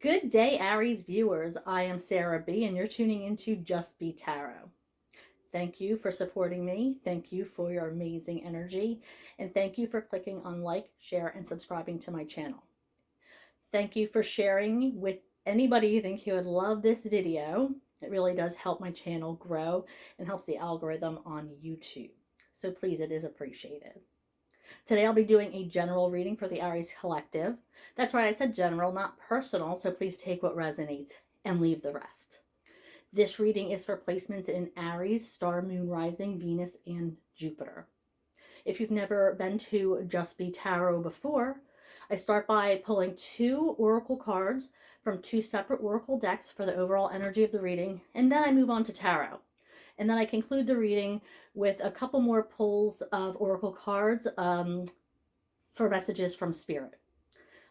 Good day, Aries viewers. I am Sarah B, and you're tuning into Just B.E.E Tarot. Thank you for supporting me. Thank you for your amazing energy. And thank you for clicking on like, share, and subscribing to my channel. Thank you for sharing with anybody you think who would love this video. It really does help my channel grow and helps the algorithm on YouTube. So please, it is appreciated. Today I'll be doing a general reading for the Aries Collective. That's right, I said general, not personal, so please take what resonates and leave the rest. This reading is for placements in Aries, Star, Moon, Rising, Venus, and Jupiter. If you've never been to Just B.E.E Tarot before, I start by pulling 2 oracle cards from 2 separate oracle decks for the overall energy of the reading, and then I move on to tarot. And then I conclude the reading with a couple more pulls of oracle cards for messages from Spirit.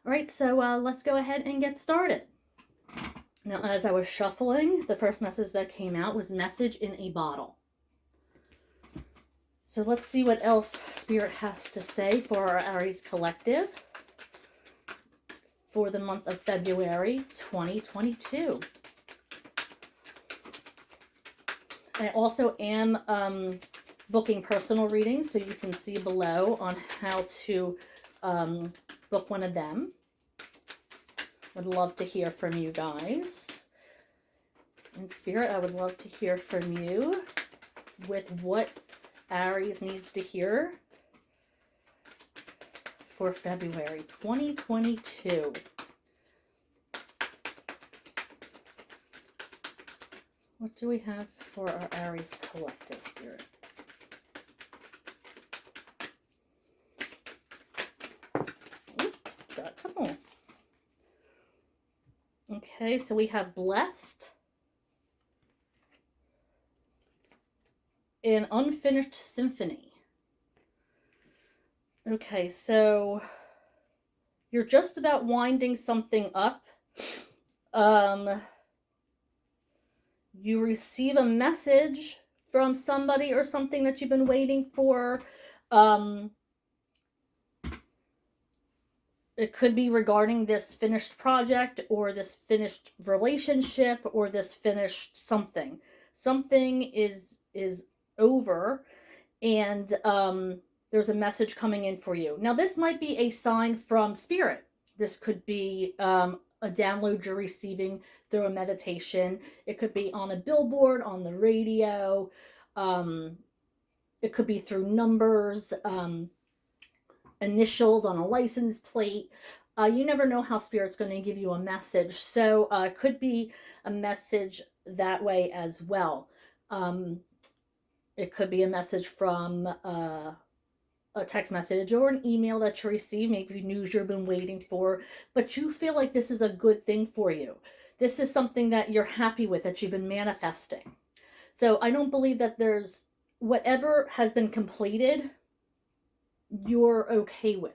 All right, so let's go ahead and get started. Now, as I was shuffling, the first message that came out was message in a bottle. So let's see what else Spirit has to say for our Aries Collective for the month of February 2022. I also am booking personal readings, so you can see below on how to book one of them. Would love to hear from you guys. In Spirit, I would love to hear from you with what Aries needs to hear for February 2022. What do we have for our Aries Collective, Spirit? Ooh, got a couple. Okay, so we have blessed, an unfinished symphony. Okay, so you're just about winding something up. You receive a message from somebody or something that you've been waiting for. It could be regarding this finished project or this finished relationship or this finished something. Something is over, and there's a message coming in for you. Now, this might be a sign from Spirit. This could be a download you're receiving through a meditation. It could be on a billboard, on the radio. It could be through numbers, initials on a license plate. You never know how Spirit's going to give you a message. So it could be a message that way as well. It could be a message from a text message or an email that you receive, maybe news you've been waiting for, but you feel like this is a good thing for you. This is something that you're happy with, that you've been manifesting. So I don't believe that there's whatever has been completed, you're okay with.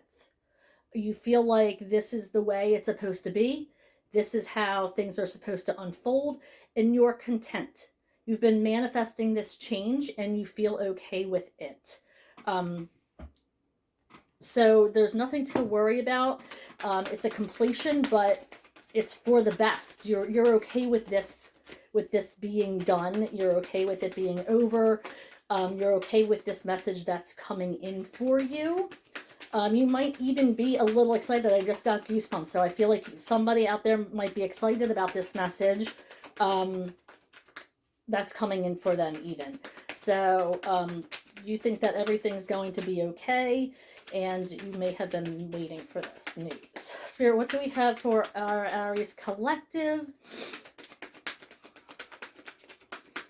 You feel like this is the way it's supposed to be. This is how things are supposed to unfold, and you're content. You've been manifesting this change and you feel okay with it. So there's nothing to worry about. It's a completion, but it's for the best. You're okay with this being done. You're okay with it being over. You're okay with this message that's coming in for you. You might even be a little excited. I just got goosebumps. So I feel like somebody out there might be excited about this message that's coming in for them even. So you think that everything's going to be okay, and you may have been waiting for this news. Spirit, what do we have for our Aries Collective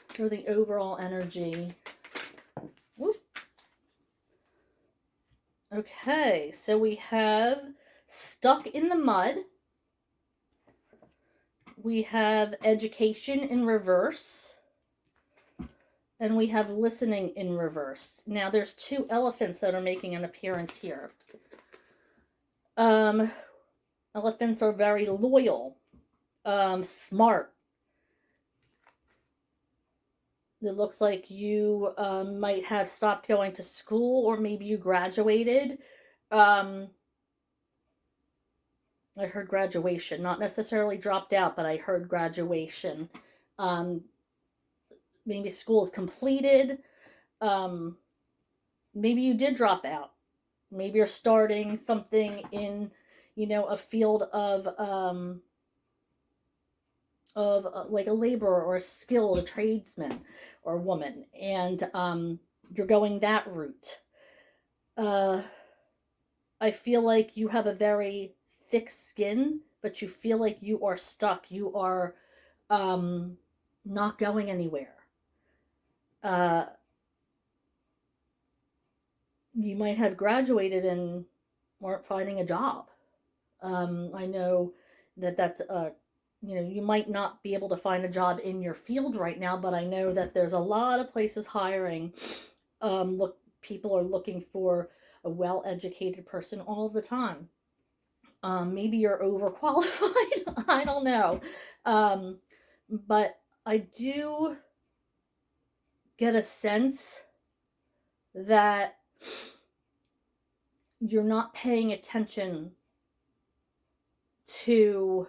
for the overall energy? Whoop. Okay, so we have stuck in the mud. We have education in reverse. And we have listening in reverse. Now, there's 2 elephants that are making an appearance here. Elephants are very loyal, smart. It looks like you might have stopped going to school, or maybe you graduated. I heard graduation, not necessarily dropped out, but I heard graduation. Um, Maybe school is completed. Um, Maybe you did drop out. Maybe you're starting something in, a field of like a laborer or a skilled, a tradesman or woman, and you're going that route. Uh, I feel like you have a very thick skin, but you feel like you are stuck. You are um, not going anywhere. Uh, you might have graduated and weren't finding a job. I know that you might not be able to find a job in your field right now, but I know that there's a lot of places hiring. People are looking for a well-educated person all the time. Maybe you're overqualified. I don't know. Um, but I do get a sense that you're not paying attention to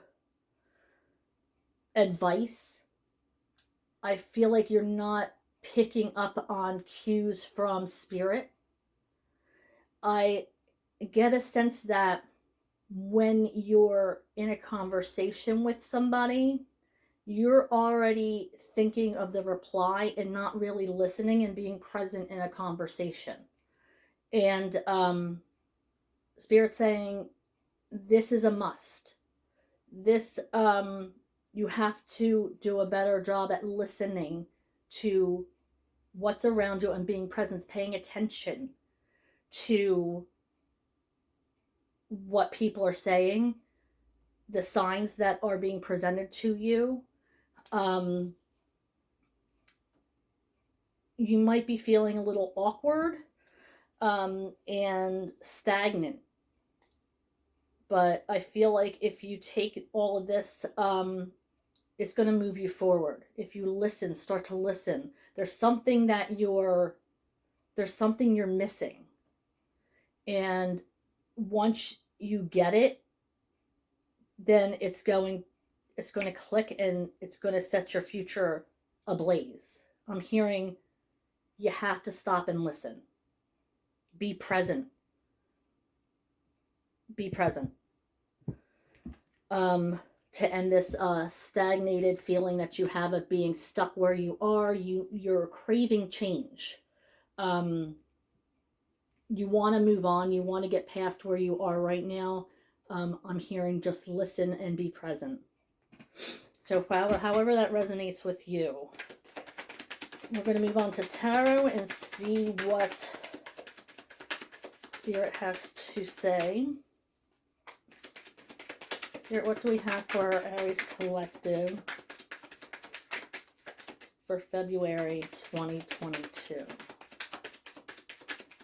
advice. I feel like you're not picking up on cues from spirit. I get a sense that when you're in a conversation with somebody, you're already thinking of the reply and not really listening and being present in a conversation. And Spirit saying, this is a must. This, you have to do a better job at listening to what's around you and being present, paying attention to what people are saying, the signs that are being presented to you. Um, you might be feeling a little awkward and stagnant. But I feel like if you take all of this, it's going to move you forward. If you listen, start to listen. There's something you're missing. And once you get it, then it's going to click and it's going to set your future ablaze. I'm hearing you have to stop and listen. Be present. Be present. To end this stagnated feeling that you have of being stuck where you are, you're craving change. You want to move on. You want to get past where you are right now. I'm hearing just listen and be present. So however that resonates with you, we're going to move on to tarot and see what Spirit has to say. Here, what do we have for our Aries Collective for February 2022?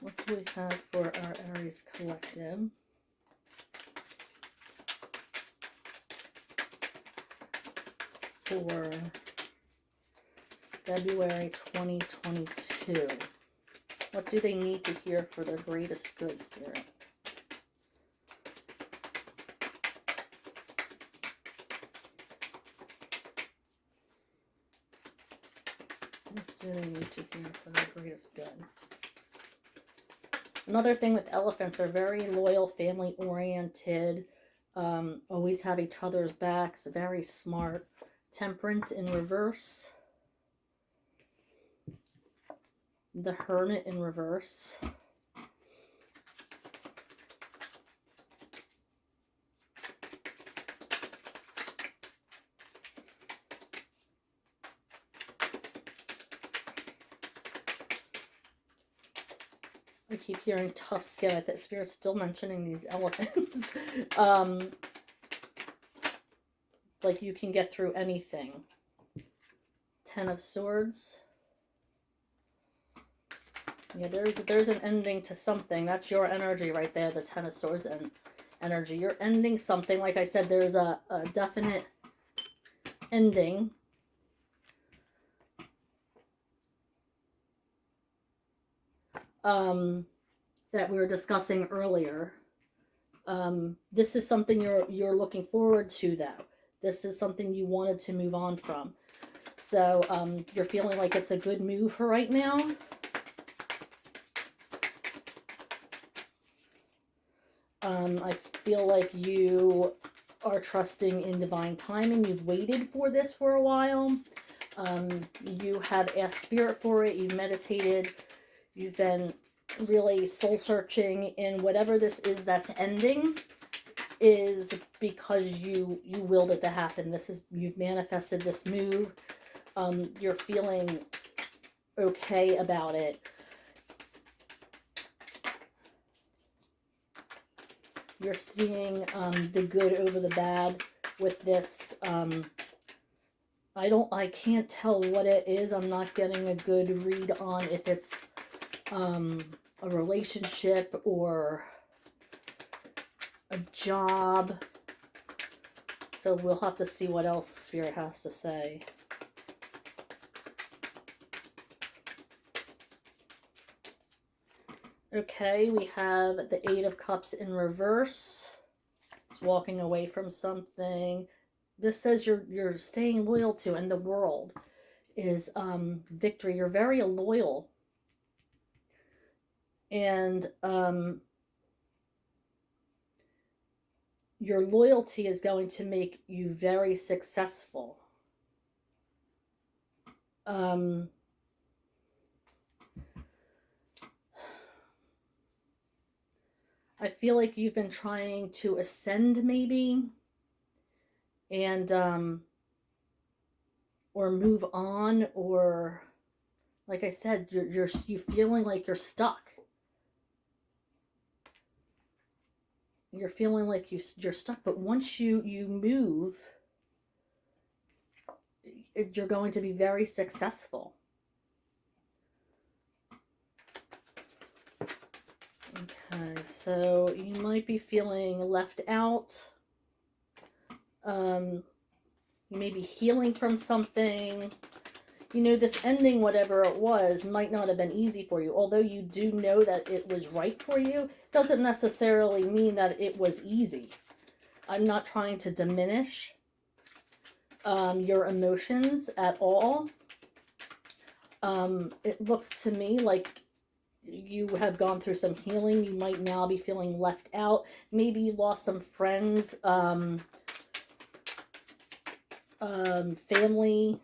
What do we have for our Aries Collective for February 2022? What do they need to hear for their greatest good, Spirit? What do they need to hear for their greatest good? Another thing with elephants, they're very loyal, family-oriented, always have each other's backs, very smart. Temperance in reverse. The Hermit in reverse. I keep hearing tough skin. I think Spirit's still mentioning these elephants. Like you can get through anything. Ten of Swords. Yeah, there's an ending to something. That's your energy right there, the Ten of Swords and energy. You're ending something. Like I said, there's a definite ending. That we were discussing earlier. This is something you're looking forward to, though. This is something you wanted to move on from. So you're feeling like it's a good move for right now. I feel like you are trusting in divine timing. You've waited for this for a while. You have asked spirit for it. You've meditated. You've been really soul searching, and whatever this is that's ending is because you willed it to happen. You've manifested this move. You're feeling okay about it. You're seeing the good over the bad with this. I can't tell what it is. I'm not getting a good read on if it's a relationship or a job. So we'll have to see what else Spirit has to say. Okay, we have the Eight of Cups in reverse. It's walking away from something. This says you're staying loyal to, and the World is victory. You're very loyal. And your loyalty is going to make you very successful. I feel like you've been trying to ascend, maybe, and or move on, or like I said, you're feeling like you're stuck. You're feeling like you're stuck, but once you move, you're going to be very successful. Okay, so you might be feeling left out. You may be healing from something. You know, this ending, whatever it was, might not have been easy for you. Although you do know that it was right for you, doesn't necessarily mean that it was easy. I'm not trying to diminish your emotions at all. It looks to me like you have gone through some healing. You might now be feeling left out. Maybe you lost some friends, family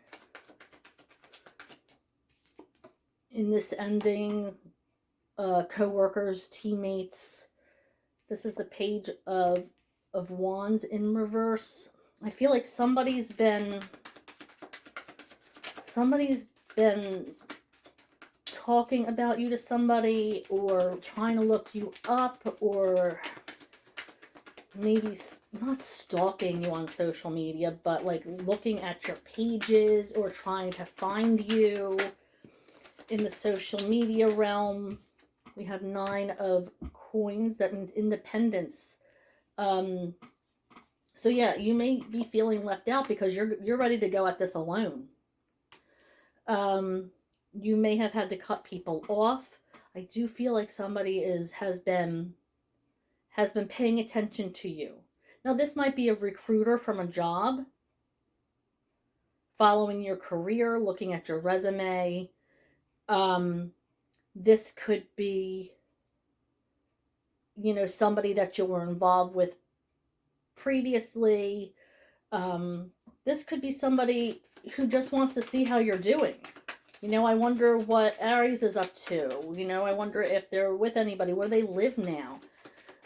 in this ending, co-workers, teammates. This is the Page of Wands in reverse. I feel like somebody's been talking about you to somebody, or trying to look you up, or maybe not stalking you on social media, but like looking at your pages or trying to find you in the social media realm. We have 9 of Coins. That means independence. So yeah, you may be feeling left out because you're ready to go at this alone. You may have had to cut people off. I do feel like somebody has been paying attention to you. Now, this might be a recruiter from a job, following your career, looking at your resume. This could be, you know, somebody that you were involved with previously. This could be somebody who just wants to see how you're doing. You know, I wonder what Aries is up to. You know, I wonder if they're with anybody, where they live now.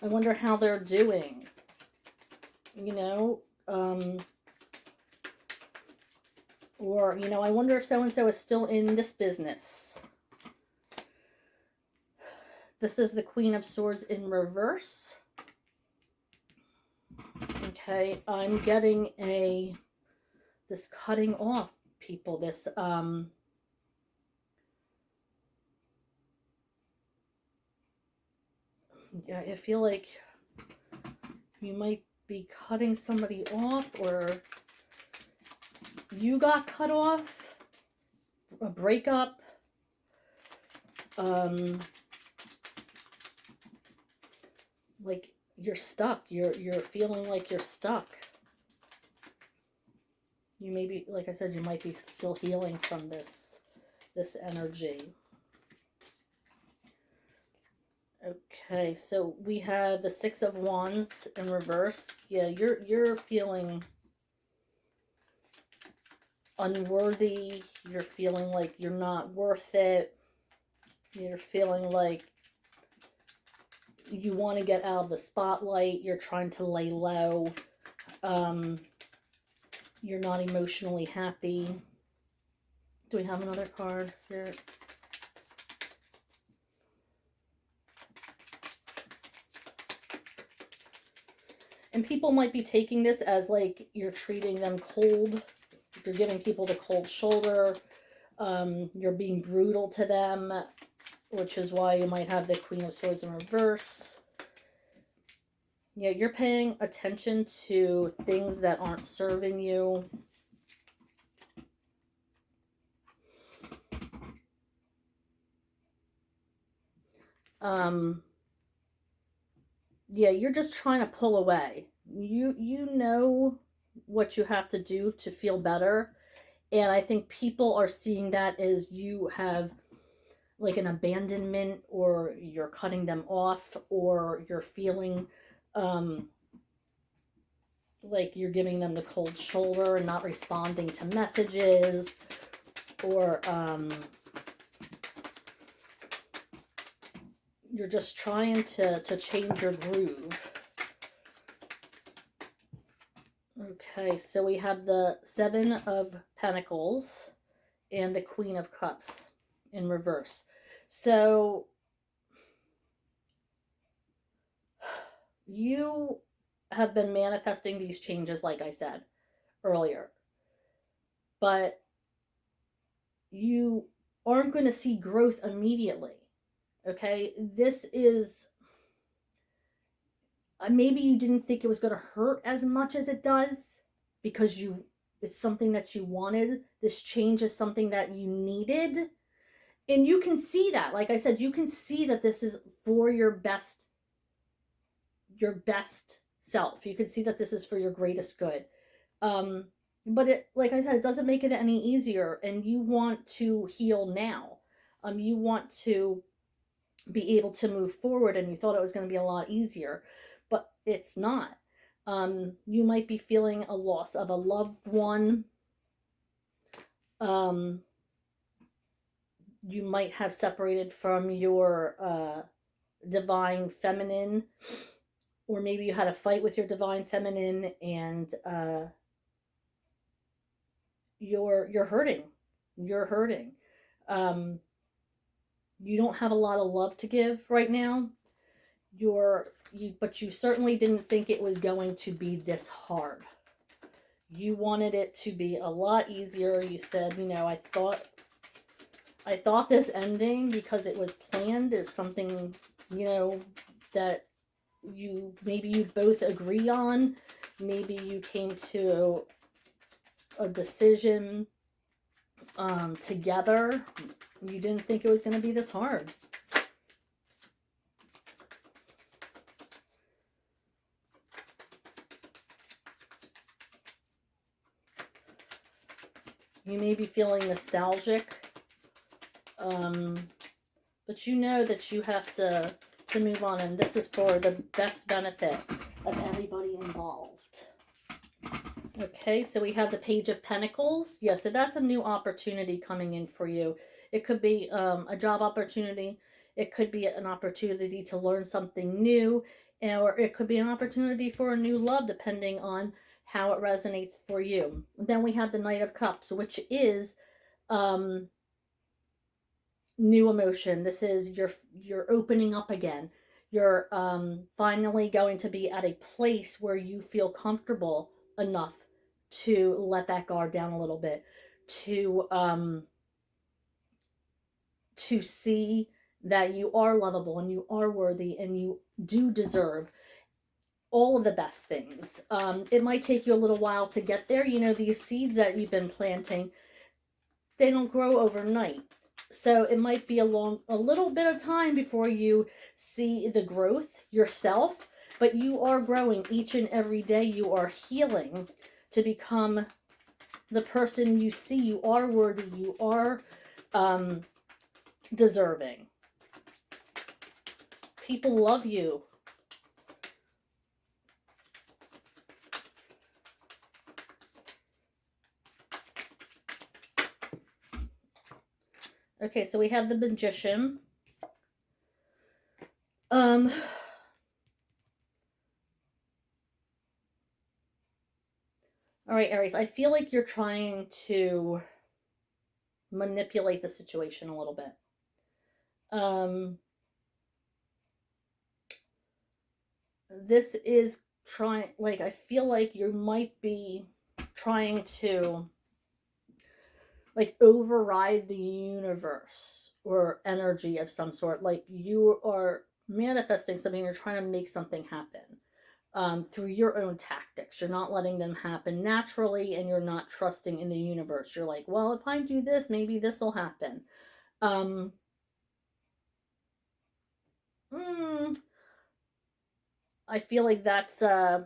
I wonder how they're doing. You know, or, you know, I wonder if so-and-so is still in this business. This is the Queen of Swords in reverse. Okay, I'm getting this cutting off people, this, yeah, I feel like you might be cutting somebody off, or you got cut off, a breakup, like you're stuck. You're feeling like you're stuck. You may be, like I said, you might be still healing from this energy. Okay, so we have the Six of Wands in reverse. Yeah, you're feeling unworthy. You're feeling like you're not worth it. You're feeling like you want to get out of the spotlight. You're trying to lay low. You're not emotionally happy. Do we have another card, Spirit? And people might be taking this as like you're treating them cold. You're giving people the cold shoulder. You're being brutal to them, which is why you might have the Queen of Swords in reverse. Yeah, you're paying attention to things that aren't serving you. Yeah, you're just trying to pull away. You know what you have to do to feel better. And I think people are seeing that as you have like an abandonment, or you're cutting them off, or you're feeling like you're giving them the cold shoulder and not responding to messages, or you're just trying to change your groove. Okay, so we have the Seven of Pentacles and the Queen of Cups in reverse. So you have been manifesting these changes, like I said earlier, but you aren't going to see growth immediately. Okay, this is maybe you didn't think it was going to hurt as much as it does, because it's something that you wanted. This change is something that you needed, and you can see that. Like I said, you can see that this is for your best self. You can see that this is for your greatest good. But it, like I said, it doesn't make it any easier, and you want to heal now. You want to be able to move forward, and you thought it was going to be a lot easier, but it's not. You might be feeling a loss of a loved one. You might have separated from your divine feminine, or maybe you had a fight with your divine feminine, and you're hurting. You're hurting. You don't have a lot of love to give right now. But you certainly didn't think it was going to be this hard. You wanted it to be a lot easier. You said, I thought this ending, because it was planned, is something, that maybe you both agree on. Maybe you came to a decision together. You didn't think it was going to be this hard. You may be feeling nostalgic, but you know that you have to move on, and this is for the best benefit of everybody involved. Okay, so we have the Page of Pentacles. Yeah, so that's a new opportunity coming in for you. It could be a job opportunity. It could be an opportunity to learn something new, or it could be an opportunity for a new love, depending on how it resonates for you. Then we have the Knight of Cups, which is new emotion. This is you're opening up again. You're finally going to be at a place where you feel comfortable enough to let that guard down a little bit, to see that you are lovable and you are worthy and you do deserve all of the best things. It might take you a little while to get there. These seeds that you've been planting, they don't grow overnight. So it might be a little bit of time before you see the growth yourself. But you are growing each and every day. You are healing to become the person you see. You are worthy. You are deserving. People love you. Okay, so we have the Magician. All right, Aries, I feel like you're trying to manipulate the situation a little bit. This is trying, like, I feel like you might be trying to, like, override the universe or energy of some sort. Like, you are manifesting something, you're trying to make something happen through your own tactics. You're not letting them happen naturally, and you're not trusting in the universe. You're like, well, if I do this, maybe this will happen. I feel like that's I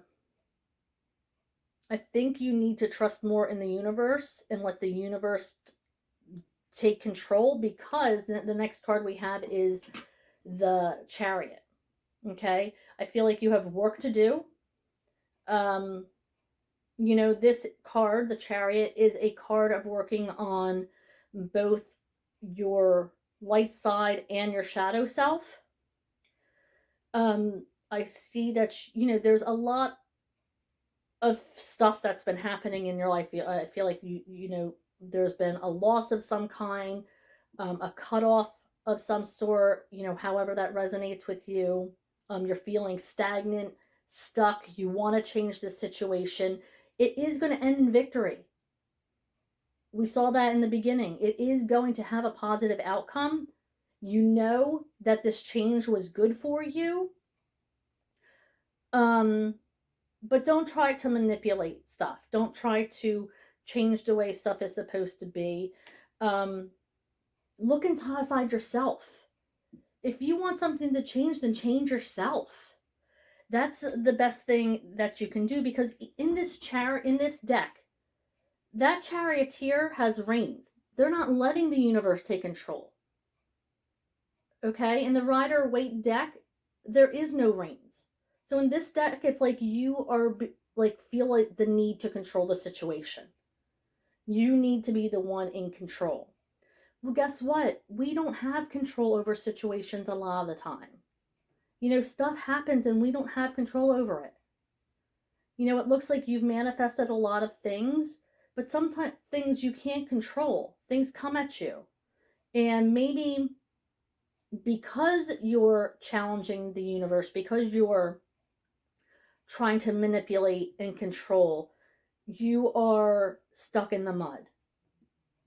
think you need to trust more in the universe and let the universe take control, because the next card we have is the Chariot. Okay? I feel like you have work to do. You know, this card, the Chariot, is a card of working on both your light side and your shadow self. I see that, you know, there's a lot of stuff that's been happening in your life. I feel like you know, there's been a loss of some kind, a cutoff of some sort, you know, however that resonates with you. You're feeling stagnant, stuck. You want to change the situation. It is going to end in victory. We saw that in the beginning. It is going to have a positive outcome. You know that this change was good for you. But don't try to manipulate stuff. Don't try to change the way stuff is supposed to be. Look inside yourself. If you want something to change, then change yourself. That's the best thing that you can do, because in this deck, that Charioteer has reins. They're not letting the universe take control. Okay? In the Rider-Waite deck, there is no reins. So in this deck, it's like you are, like, feel like the need to control the situation. You need to be the one in control. Well, guess what? We don't have control over situations a lot of the time. You know, stuff happens and we don't have control over it. You know, it looks like you've manifested a lot of things, but sometimes things you can't control. Things come at you. And maybe because you're challenging the universe, because you're trying to manipulate and control, you are stuck in the mud.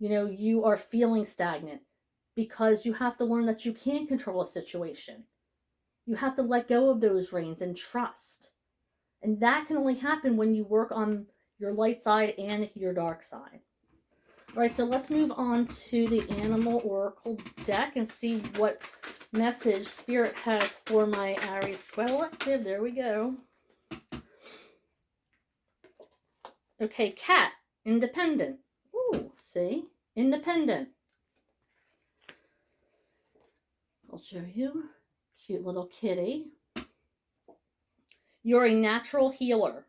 You know, you are feeling stagnant because you have to learn that you can't control a situation. You have to let go of those reins and trust. And that can only happen when you work on your light side and your dark side. All right, so let's move on to the Animal Oracle deck and see what message Spirit has for my Aries collective. There we go. Okay, cat, independent. Ooh, see? Independent. I'll show you. Cute little kitty. You're a natural healer.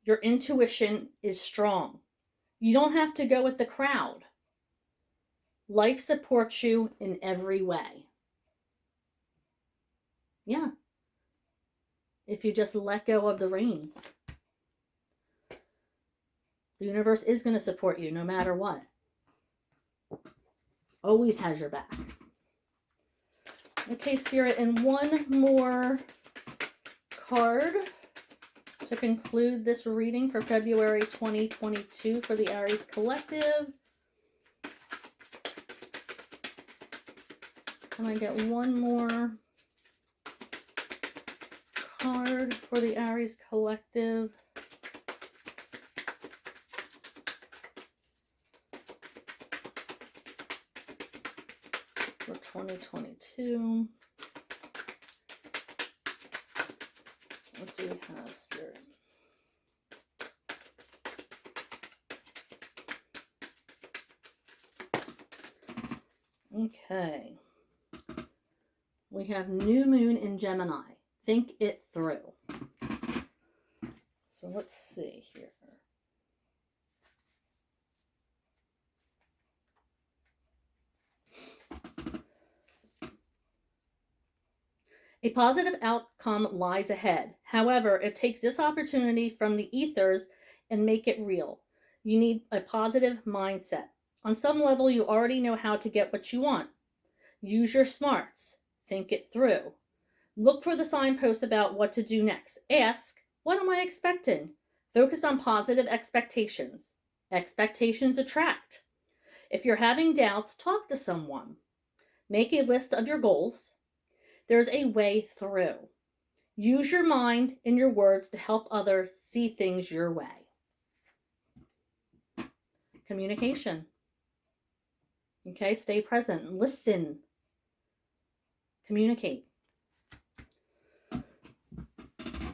Your intuition is strong. You don't have to go with the crowd. Life supports you in every way. Yeah. If you just let go of the reins. The universe is going to support you no matter what. Always has your back. Okay, Spirit, and one more card to conclude this reading for February 2022 for the Aries Collective. Can I get one more card for the Aries Collective? For 2022. What do we have, Spirit? Okay. We have new moon in Gemini. Think it through. So let's see here. A positive outcome lies ahead. However, it takes this opportunity from the ethers and make it real. You need a positive mindset. On some level, you already know how to get what you want. Use your smarts. Think it through. Look for the signpost about what to do next. Ask, what am I expecting? Focus on positive expectations. Expectations attract. If you're having doubts, talk to someone. Make a list of your goals. There's a way through. Use your mind and your words to help others see things your way. Communication. Okay, stay present. Listen. Communicate.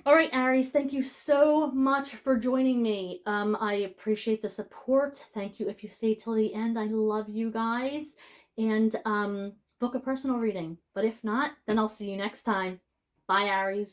All right, Aries, thank you so much for joining me. I appreciate the support. Thank you if you stayed till the end. I love you guys. And book a personal reading. But if not, then I'll see you next time. Bye, Aries.